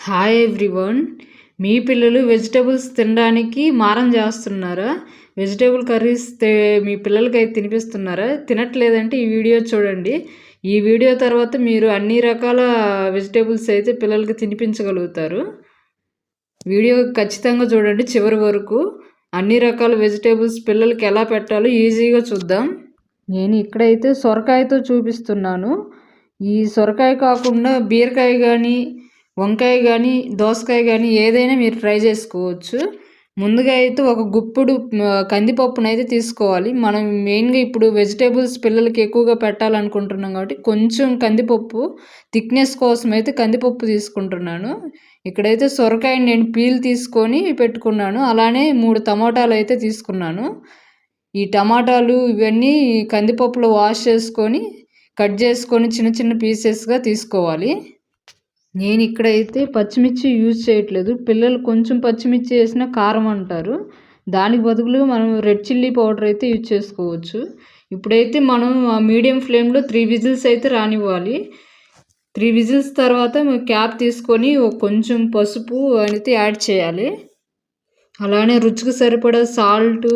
Hi everyone. మీ పిల్లలు vegetables తినడానికి మారం చేస్తున్నారా? వెజిటబుల్ కర్రీస్ మీ పిల్లలకైతే తినిపిస్తున్నారా? తినట్లేదంటే ఈ వీడియో చూడండి. ఈ వీడియో తర్వాత మీరు అన్ని రకాల వెజిటబుల్స్ అయితే పిల్లలకి తినిపించగలుగుతారు. వీడియో ఖచ్చితంగా చూడండి చివరి వరకు. అన్ని రకాల వెజిటబుల్స్ పిల్లలకి ఎలా పెట్టాలో ఈజీగా చూద్దాం. నేను ఇక్కడైతే సొరకాయతో చూపిస్తున్నాను. ఈ సొరకాయ కాకుండా బీరకాయ కానీ, వంకాయ కానీ, దోసకాయ కానీ ఏదైనా మీరు ట్రై చేసుకోవచ్చు. ముందుగా అయితే ఒక గుప్పుడు కందిపప్పునైతే తీసుకోవాలి. మనం మెయిన్గా ఇప్పుడు వెజిటేబుల్స్ పిల్లలకి ఎక్కువగా పెట్టాలనుకుంటున్నాం కాబట్టి కొంచెం కందిపప్పు థిక్నెస్ కోసం అయితే కందిపప్పు తీసుకుంటున్నాను. ఇక్కడైతే సొరకాయని నేను పీల్ తీసుకొని పెట్టుకున్నాను. అలానే 3 టమాటాలు అయితే తీసుకున్నాను. ఈ టమాటాలు ఇవన్నీ కందిపప్పులో వాష్ చేసుకొని కట్ చేసుకొని చిన్న చిన్న పీసెస్గా తీసుకోవాలి. నేను ఇక్కడైతే పచ్చిమిర్చి యూజ్ చేయట్లేదు. పిల్లలు కొంచెం పచ్చిమిర్చి వేసినా కారం అంటారు. దానికి బదులు మనం రెడ్ చిల్లీ పౌడర్ అయితే యూజ్ చేసుకోవచ్చు. ఇప్పుడైతే మనం మీడియం ఫ్లేమ్లో 3 విజిల్స్ అయితే రానివ్వాలి. 3 విజిల్స్ తర్వాత క్యాప్ తీసుకొని కొంచెం పసుపు అయితే యాడ్ చేయాలి. అలానే రుచికి సరిపడా సాల్ట్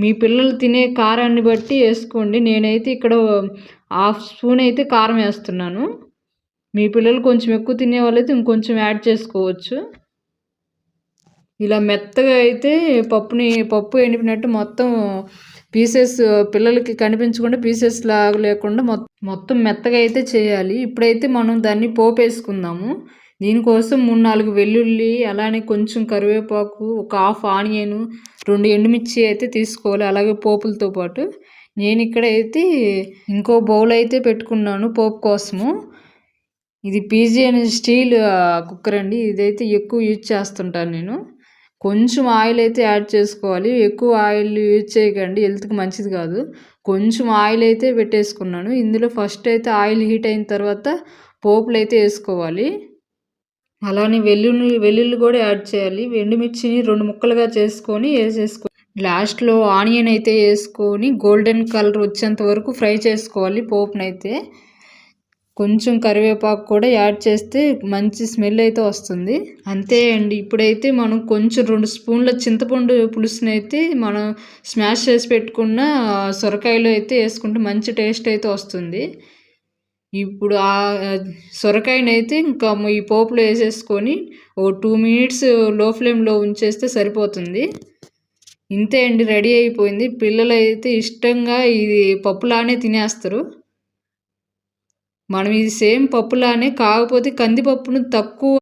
మీ పిల్లలు తినే కారాన్ని బట్టి వేసుకోండి. నేనైతే ఇక్కడ 1/2 స్పూన్ అయితే కారం వేస్తున్నాను. మీ పిల్లలు కొంచెం ఎక్కువ తినే వాళ్ళైతే ఇంకొంచెం యాడ్ చేసుకోవచ్చు. ఇలా మెత్తగా అయితే పప్పు ఎండిపోయినట్టు మొత్తం పీసెస్ పిల్లలకి కనిపించకుండా పీసెస్ లాగా లేకుండా మొత్తం మెత్తగా అయితే చేయాలి. ఇప్పుడైతే మనం దాన్ని పోపు వేసుకుందాము. దీనికోసం 3-4 వెల్లుల్లి, అలానే కొంచెం కరివేపాకు, ఒక 1/2 ఆనియన్, 2 ఎండుమిర్చి అయితే తీసుకోవాలి. అలాగే పోపులతో పాటు నేను ఇక్కడైతే ఇంకో బౌల్ అయితే పెట్టుకున్నాను పోపు కోసము. ఇది పిజియన్ స్టీల్ కుక్కర్ అండి. ఇదైతే ఎక్కువ యూజ్ చేస్తుంటాను నేను. కొంచెం ఆయిల్ అయితే యాడ్ చేసుకోవాలి. ఎక్కువ ఆయిల్ యూజ్ చేయకండి, హెల్త్కి మంచిది కాదు. కొంచెం ఆయిల్ అయితే పెట్టేసుకున్నాను. ఇందులో ఫస్ట్ అయితే ఆయిల్ హీట్ అయిన తర్వాత పోపులు అయితే వేసుకోవాలి. అలానే వెల్లుల్లి కూడా యాడ్ చేయాలి. ఎండుమిర్చిని 2 ముక్కలుగా చేసుకొని లాస్ట్లో ఆనియన్ అయితే వేసుకొని గోల్డెన్ కలర్ వచ్చేంత వరకు ఫ్రై చేసుకోవాలి పోపునైతే. కొంచెం కరివేపాకు కూడా యాడ్ చేస్తే మంచి స్మెల్ అయితే వస్తుంది. అంతే అండి. ఇప్పుడైతే మనం కొంచెం 2 స్పూన్ల చింతపండు పులుసునైతే మనం స్మాష్ చేసి పెట్టుకున్న సొరకాయలో అయితే వేసుకుంటే మంచి టేస్ట్ అయితే వస్తుంది. ఇప్పుడు ఆ సొరకాయనైతే ఇంకా ఈ పోపులో వేసేసుకొని 2 మినిట్స్ లో ఫ్లేమ్లో ఉంచేస్తే సరిపోతుంది. ఇంతే అండి, రెడీ అయిపోయింది. పిల్లలు అయితే ఇష్టంగా ఇది పప్పులానే తినేస్తారు. మనం ఇది సేమ్ పప్పులానే, కాకపోతే కందిపప్పును తక్కువ